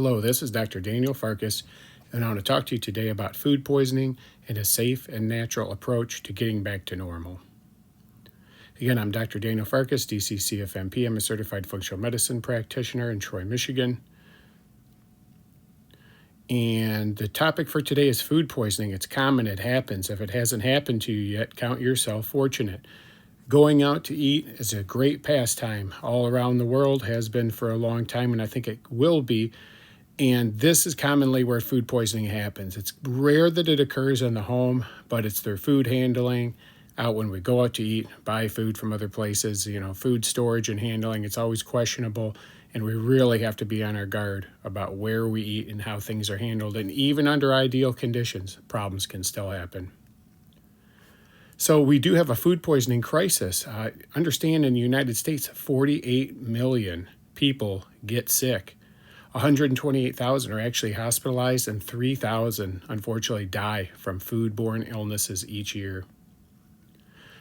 Hello, this is Dr. Daniel Farkas, and I want to talk to you today about food poisoning and a safe and natural approach to getting back to normal. Again, I'm Dr. Daniel Farkas DC, CFMP. I'm a certified functional medicine practitioner in Troy, Michigan. And the topic for today is food poisoning. It's common, it happens. If it hasn't happened to you yet, count yourself fortunate. Going out to eat is a great pastime all around the world, has been for a long time, and I think it will be. And this is commonly where food poisoning happens. It's rare that it occurs in the home, but it's their food handling, out when we go out to eat, buy food from other places, food storage and handling. It's always questionable, and we really have to be on our guard about where we eat and how things are handled. And even under ideal conditions, problems can still happen. So we do have a food poisoning crisis. Understand in the United States, 48 million people get sick. 128,000 are actually hospitalized, and 3,000 unfortunately die from foodborne illnesses each year.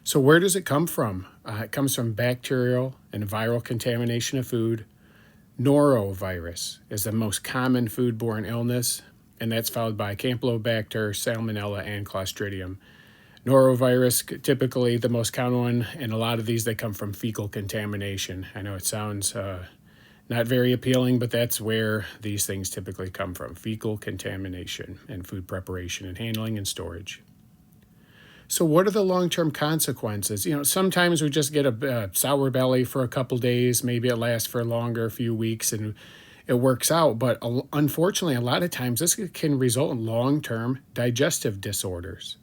So where does it come from? It comes from bacterial and viral contamination of food. Norovirus is the most common foodborne illness, and that's followed by Campylobacter, Salmonella, and Clostridium. Norovirus, typically the most common one, and a lot of these, they come from fecal contamination. I know it sounds not very appealing, but that's where these things typically come from, fecal contamination and food preparation and handling and storage. So what are the long-term consequences? Sometimes we just get a sour belly for a couple days, maybe it lasts for longer, a few weeks, and it works out. But unfortunately, a lot of times this can result in long-term digestive disorders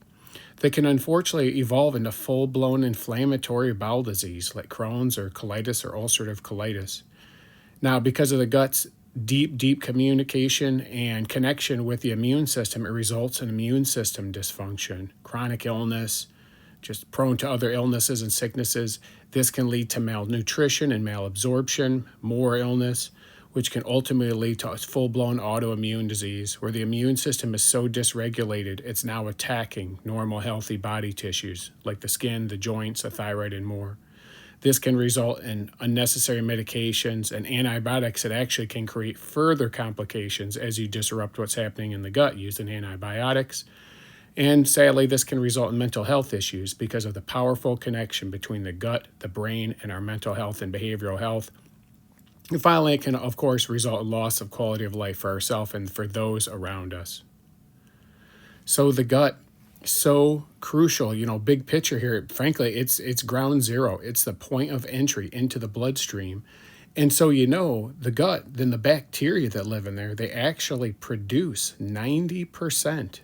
that can unfortunately evolve into full-blown inflammatory bowel disease like Crohn's or colitis or ulcerative colitis. Now, because of the gut's deep communication and connection with the immune system, it results in immune system dysfunction, chronic illness, just prone to other illnesses and sicknesses. This can lead to malnutrition and malabsorption, more illness, which can ultimately lead to full-blown autoimmune disease, where the immune system is so dysregulated, it's now attacking normal, healthy body tissues, like the skin, the joints, the thyroid, and more. This can result in unnecessary medications and antibiotics that actually can create further complications as you disrupt what's happening in the gut using antibiotics. And sadly, this can result in mental health issues because of the powerful connection between the gut, the brain, and our mental health and behavioral health. And finally, it can, of course, result in loss of quality of life for ourselves and for those around us. So the gut, so crucial, big picture here. Frankly, it's ground zero. It's the point of entry into the bloodstream. And so, the gut, then the bacteria that live in there, they actually produce 90%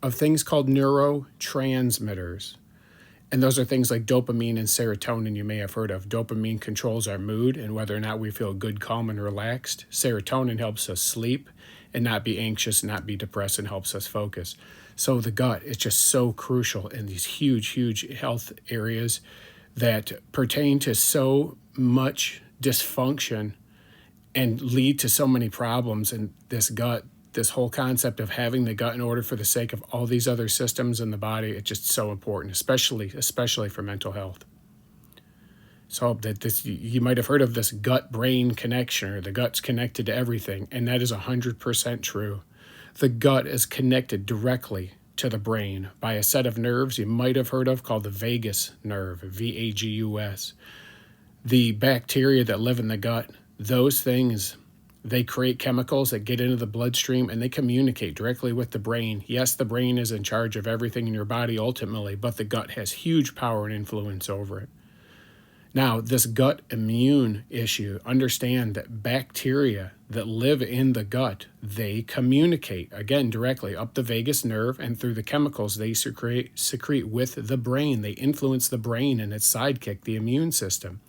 of things called neurotransmitters. And those are things like dopamine and serotonin you may have heard of. Dopamine controls our mood and whether or not we feel good, calm, and relaxed. Serotonin helps us sleep and not be anxious, not be depressed, and helps us focus. So the gut is just so crucial in these huge health areas that pertain to so much dysfunction and lead to so many problems in this gut. This whole concept of having the gut in order for the sake of all these other systems in the body, it's just so important, especially for mental health. So that you might have heard of this gut-brain connection, or the gut's connected to everything, and that is 100% true. The gut is connected directly to the brain by a set of nerves you might have heard of called the vagus nerve, VAGUS. The bacteria that live in the gut, those things, they create chemicals that get into the bloodstream and they communicate directly with the brain. Yes, the brain is in charge of everything in your body ultimately, but the gut has huge power and influence over it. Now, this gut immune issue, understand that bacteria that live in the gut, they communicate, again, directly up the vagus nerve and through the chemicals they secrete with the brain. They influence the brain and its sidekick, the immune system,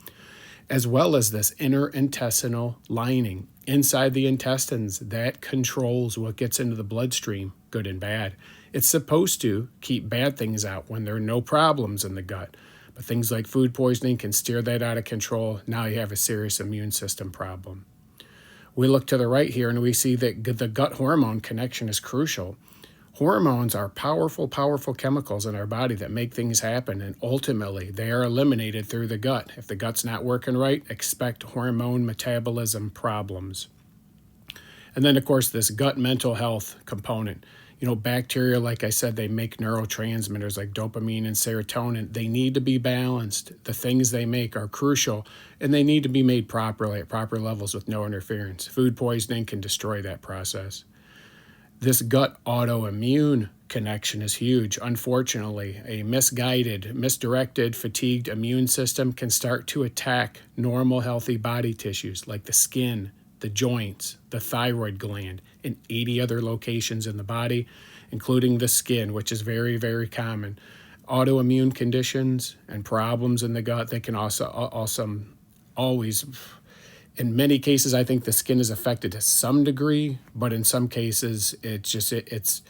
as well as this inner intestinal lining inside the intestines that controls what gets into the bloodstream, good and bad. It's supposed to keep bad things out when there are no problems in the gut. But things like food poisoning can steer that out of control. Now you have a serious immune system problem. We look to the right here and we see that the gut hormone connection is crucial. Hormones are powerful chemicals in our body that make things happen, and ultimately they are eliminated through the gut. If the gut's not working right, expect hormone metabolism problems. And then, of course, this gut mental health component. Bacteria, like I said, they make neurotransmitters like dopamine and serotonin. They need to be balanced. The things they make are crucial, and they need to be made properly at proper levels with no interference. Food poisoning can destroy that process. This gut autoimmune connection is huge. Unfortunately, a misguided, misdirected, fatigued immune system can start to attack normal, healthy body tissues like the skin, the joints, the thyroid gland, and 80 other locations in the body, including the skin, which is very, very common. Autoimmune conditions and problems in the gut, they can also always, in many cases, I think the skin is affected to some degree, but in some cases, it's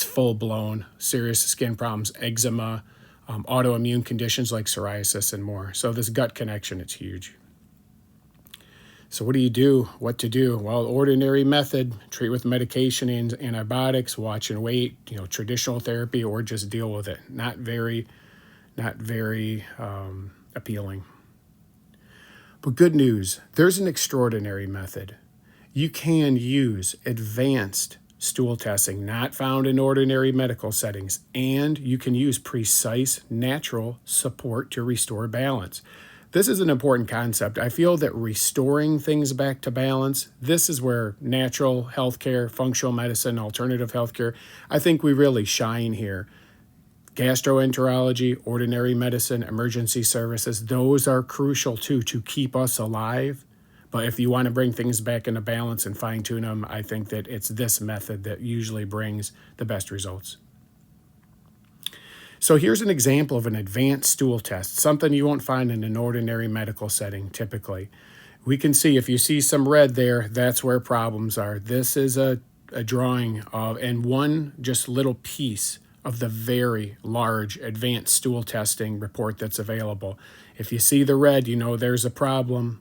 full-blown serious skin problems, eczema, autoimmune conditions like psoriasis and more. So this gut connection, it's huge. So what do you do? What to do? Well, ordinary method, treat with medication and antibiotics, watch and wait, traditional therapy, or just deal with it. Not very appealing. But good news, there's an extraordinary method. You can use advanced stool testing, not found in ordinary medical settings, and you can use precise natural support to restore balance. This is an important concept. I feel that restoring things back to balance, this is where natural healthcare, functional medicine, alternative healthcare, I think we really shine here. Gastroenterology, ordinary medicine, emergency services, those are crucial too to keep us alive. But if you want to bring things back into balance and fine-tune them, I think that it's this method that usually brings the best results. So here's an example of an advanced stool test, something you won't find in an ordinary medical setting typically. We can see, if you see some red there, that's where problems are. This is a drawing of, and one just little piece of the very large advanced stool testing report that's available. If you see the red, there's a problem.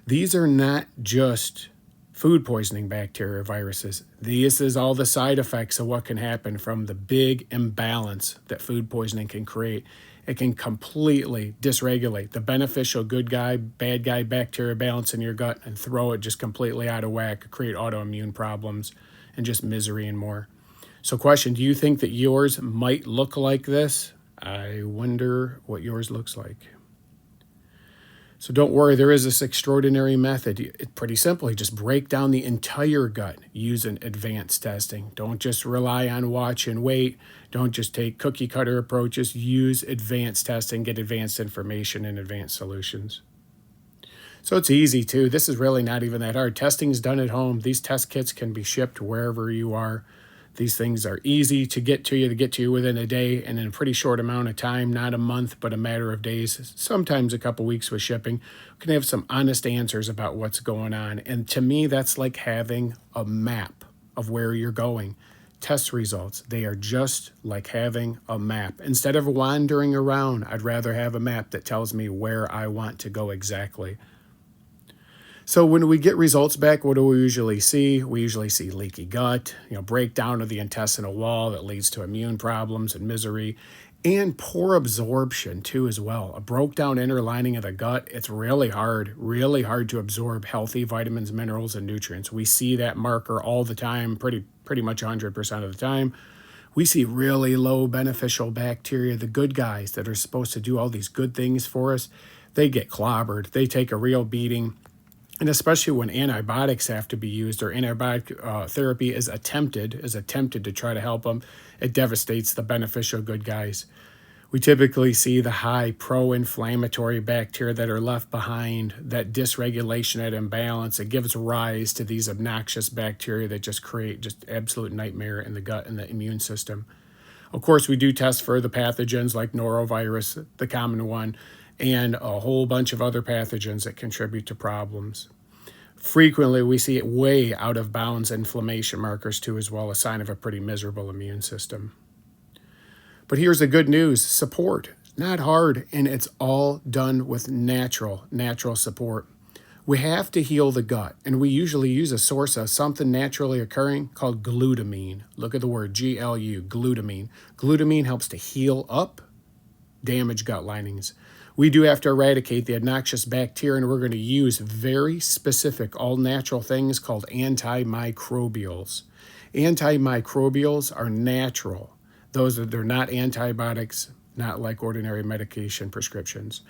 These are not just food poisoning bacteria or viruses. This is all the side effects of what can happen from the big imbalance that food poisoning can create. It can completely dysregulate the beneficial good guy, bad guy bacteria balance in your gut and throw it just completely out of whack, create autoimmune problems and just misery and more. So question, do you think that yours might look like this? I wonder what yours looks like. So don't worry, there is this extraordinary method. It's pretty simple. You just break down the entire gut using advanced testing. Don't just rely on watch and wait. Don't just take cookie cutter approaches. Use advanced testing, get advanced information and advanced solutions. So it's easy too. This is really not even that hard. Testing is done at home. These test kits can be shipped wherever you are. These things are easy to get to you within a day and in a pretty short amount of time, not a month, but a matter of days, sometimes a couple weeks with shipping. We can have some honest answers about what's going on. And to me, that's like having a map of where you're going. Test results, they are just like having a map. Instead of wandering around, I'd rather have a map that tells me where I want to go exactly. So when we get results back, what do we usually see? We usually see leaky gut, breakdown of the intestinal wall that leads to immune problems and misery, and poor absorption too as well. A broke down inner lining of the gut, it's really hard to absorb healthy vitamins, minerals, and nutrients. We see that marker all the time, pretty much 100% of the time. We see really low beneficial bacteria, the good guys that are supposed to do all these good things for us. They get clobbered. They take a real beating. And especially when antibiotics have to be used or antibiotic therapy is attempted to try to help them, it devastates the beneficial good guys. We typically see the high pro-inflammatory bacteria that are left behind, that dysregulation, that imbalance. It gives rise to these obnoxious bacteria that just create just absolute nightmare in the gut and the immune system. Of course, we do test for the pathogens like norovirus, the common one, and a whole bunch of other pathogens that contribute to problems. Frequently, we see it way out of bounds inflammation markers too as well, a sign of a pretty miserable immune system. But here's the good news, support. Not hard, and it's all done with natural support. We have to heal the gut, and we usually use a source of something naturally occurring called glutamine. Look at the word GLU, glutamine. Glutamine helps to heal up damaged gut linings. We do have to eradicate the obnoxious bacteria, and we're going to use very specific, all natural things called antimicrobials. Antimicrobials are natural. They're not antibiotics, not like ordinary medication prescriptions.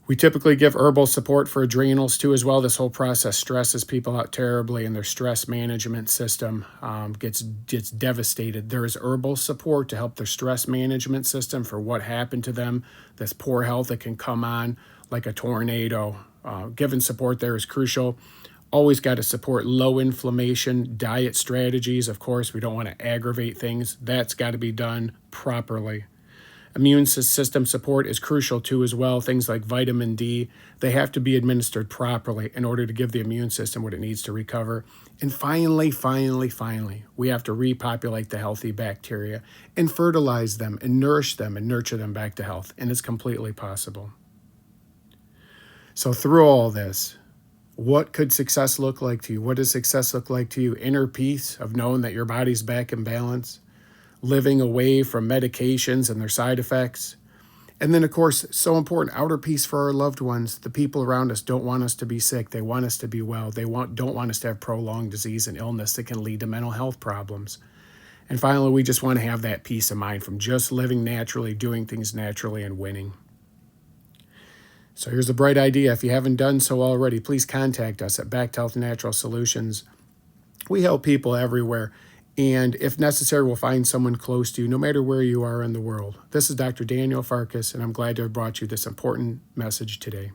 We typically give herbal support for adrenals too as well. This whole process stresses people out terribly, and their stress management system gets devastated. There is herbal support to help their stress management system for what happened to them, this poor health that can come on like a tornado. Giving support there is crucial. Always got to support low inflammation diet strategies. Of course, we don't want to aggravate things. That's got to be done properly. Immune system support is crucial too as well. Things like vitamin D, they have to be administered properly in order to give the immune system what it needs to recover. And finally, we have to repopulate the healthy bacteria and fertilize them and nourish them and nurture them back to health. And it's completely possible. So through all this, what could success look like to you? What does success look like to you? Inner peace of knowing that your body's back in balance, living away from medications and their side effects. And then, of course, so important, outer peace for our loved ones. The people around us don't want us to be sick. They want us to be well. They don't want us to have prolonged disease and illness that can lead to mental health problems. And finally, we just want to have that peace of mind from just living naturally, doing things naturally, and winning. So here's a bright idea. If you haven't done so already, please contact us at Back to Health Natural Solutions. We help people everywhere. And if necessary, we'll find someone close to you, no matter where you are in the world. This is Dr. Daniel Farkas, and I'm glad to have brought you this important message today.